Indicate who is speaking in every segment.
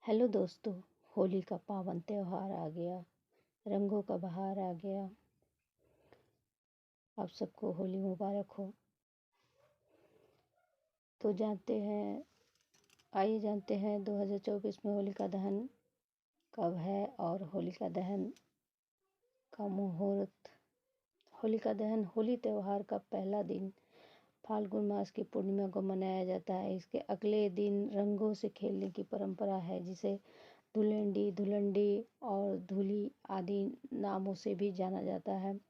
Speaker 1: Hello दोस्तों। होली का पावन त्योहार आ गया, रंगों का बहार आ गया। आप सबको होली मुबारक हो। तो आइए जानते हैं 2024 में होलिका दहन कब है और होलिका दहन का मुहूर्त। होलिका दहन होली त्योहार का पहला दिन फाल्गुन मास की पूर्णिमा को मनाया जाता है। इसके अगले दिन रंगों से खेलने की परंपरा है, जिसे धुलेंडी, धुलंडी और धूली आदि नामों से भी जाना जाता है।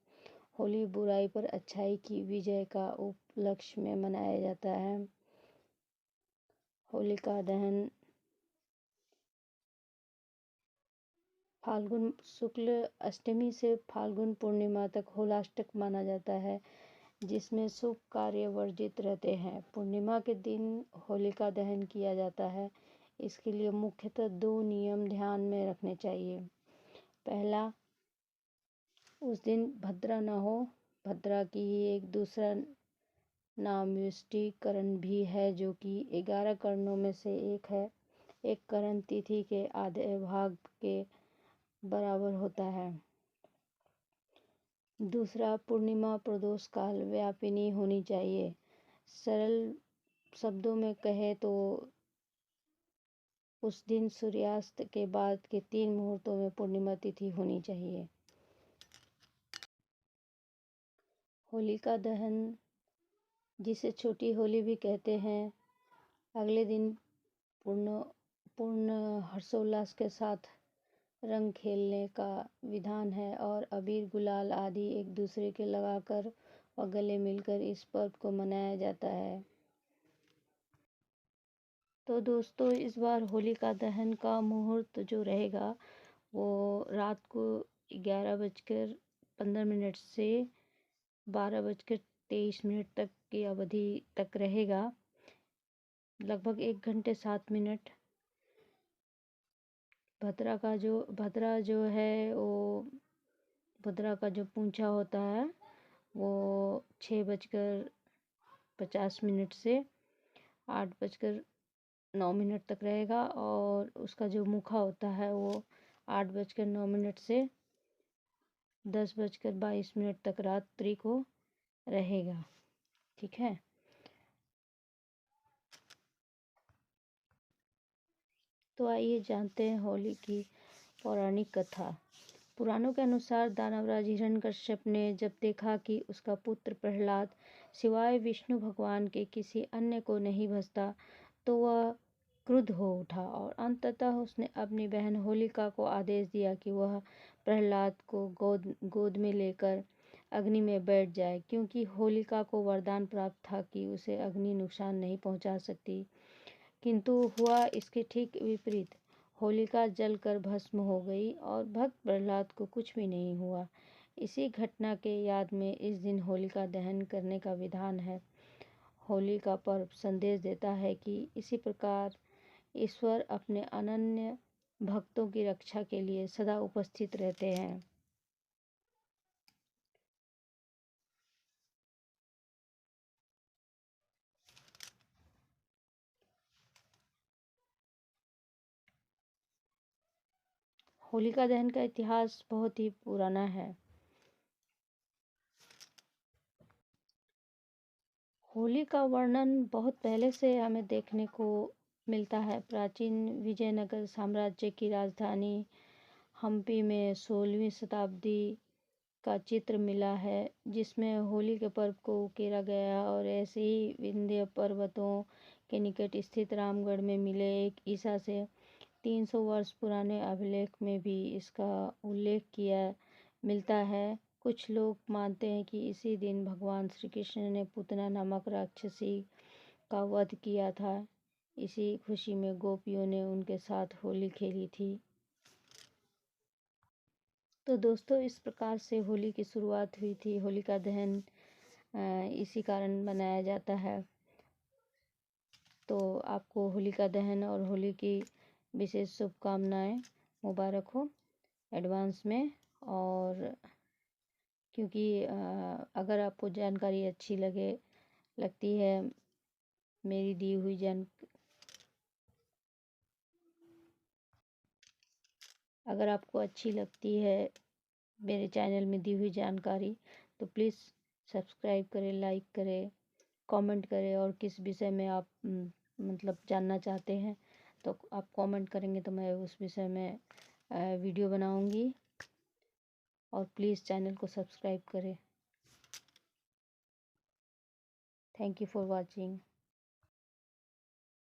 Speaker 1: होली बुराई पर अच्छाई की विजय का उपलक्ष्य में मनाया जाता है। होलिका दहन फाल्गुन शुक्ल अष्टमी से फाल्गुन पूर्णिमा तक होलाष्टक माना जाता है, जिसमें शुभ कार्य वर्जित रहते हैं। पूर्णिमा के दिन होलिका दहन किया जाता है। इसके लिए मुख्यतः 2 नियम ध्यान में रखने चाहिए। पहला, उस दिन भद्रा न हो। भद्रा की ही एक दूसरा नाम युष्टिकरण भी है, जो कि 11 करणों में से एक है। एक करण तिथि के आधे भाग के बराबर होता है। दूसरा, पूर्णिमा प्रदोष काल व्यापिनी होनी चाहिए। सरल शब्दों में कहे तो उस दिन सूर्यास्त के बाद के 3 मुहूर्तों में पूर्णिमा तिथि होनी चाहिए। होलिका दहन, जिसे छोटी होली भी कहते हैं, अगले दिन पूर्ण हर्षोल्लास के साथ रंग खेलने का विधान है और अबीर गुलाल आदि एक दूसरे के लगाकर व गले मिलकर इस पर्व को मनाया जाता है। तो दोस्तों, इस बार होलिका दहन का मुहूर्त जो रहेगा वो रात को 11:15 से 12:23 तक की अवधि तक रहेगा। लगभग 1 घंटे 7 मिनट। भद्रा जो है वो भद्रा का जो पूंछा होता है वो 6:50 से 8:09 तक रहेगा, और उसका जो मुखा होता है वो 8:09 से 10:22 तक रात्रि को रहेगा। ठीक है। तो आइए जानते हैं होली की पौराणिक कथा। पुराणों के अनुसार दानवराज हिरण्यकश्यप ने जब देखा कि उसका पुत्र प्रहलाद सिवाय विष्णु भगवान के किसी अन्य को नहीं भजता, तो वह क्रुद्ध हो उठा और अंततः उसने अपनी बहन होलिका को आदेश दिया कि वह प्रहलाद को गोद में लेकर अग्नि में बैठ जाए, क्योंकि होलिका को वरदान प्राप्त था कि उसे अग्नि नुकसान नहीं पहुंचा सकती। किंतु हुआ इसके ठीक विपरीत। होलिका जलकर भस्म हो गई और भक्त प्रहलाद को कुछ भी नहीं हुआ। इसी घटना के याद में इस दिन होलिका दहन करने का विधान है। होली का पर्व संदेश देता है कि इसी प्रकार ईश्वर अपने अनन्य भक्तों की रक्षा के लिए सदा उपस्थित रहते हैं। होलिका दहन का इतिहास बहुत ही पुराना है। होली का वर्णन बहुत पहले से हमें देखने को मिलता है। प्राचीन विजयनगर साम्राज्य की राजधानी हम्पी में 16वीं शताब्दी का चित्र मिला है, जिसमें होली के पर्व को उकेरा गया, और ऐसे ही विंध्य पर्वतों के निकट स्थित रामगढ़ में मिले एक ईसा से 300 वर्ष पुराने अभिलेख में भी इसका उल्लेख किया मिलता है। कुछ लोग मानते हैं कि इसी दिन भगवान श्री कृष्ण ने पूतना नामक राक्षसी का वध किया था। इसी खुशी में गोपियों ने उनके साथ होली खेली थी। तो दोस्तों, इस प्रकार से होली की शुरुआत हुई थी। होलिका दहन इसी कारण मनाया जाता है। तो आपको होलिका दहन और होली की विशेष शुभकामनाएं, मुबारक हो एडवांस में। और क्योंकि अगर आपको जानकारी अच्छी लगती है, मेरी दी हुई अगर आपको अच्छी लगती है मेरे चैनल में दी हुई जानकारी तो प्लीज़ सब्सक्राइब करें, लाइक करें, कमेंट करें। और किस विषय में आप मतलब जानना चाहते हैं तो आप कमेंट करेंगे तो मैं उस विषय में वीडियो बनाऊंगी। और प्लीज़ चैनल को सब्सक्राइब करें। Thank you for watching.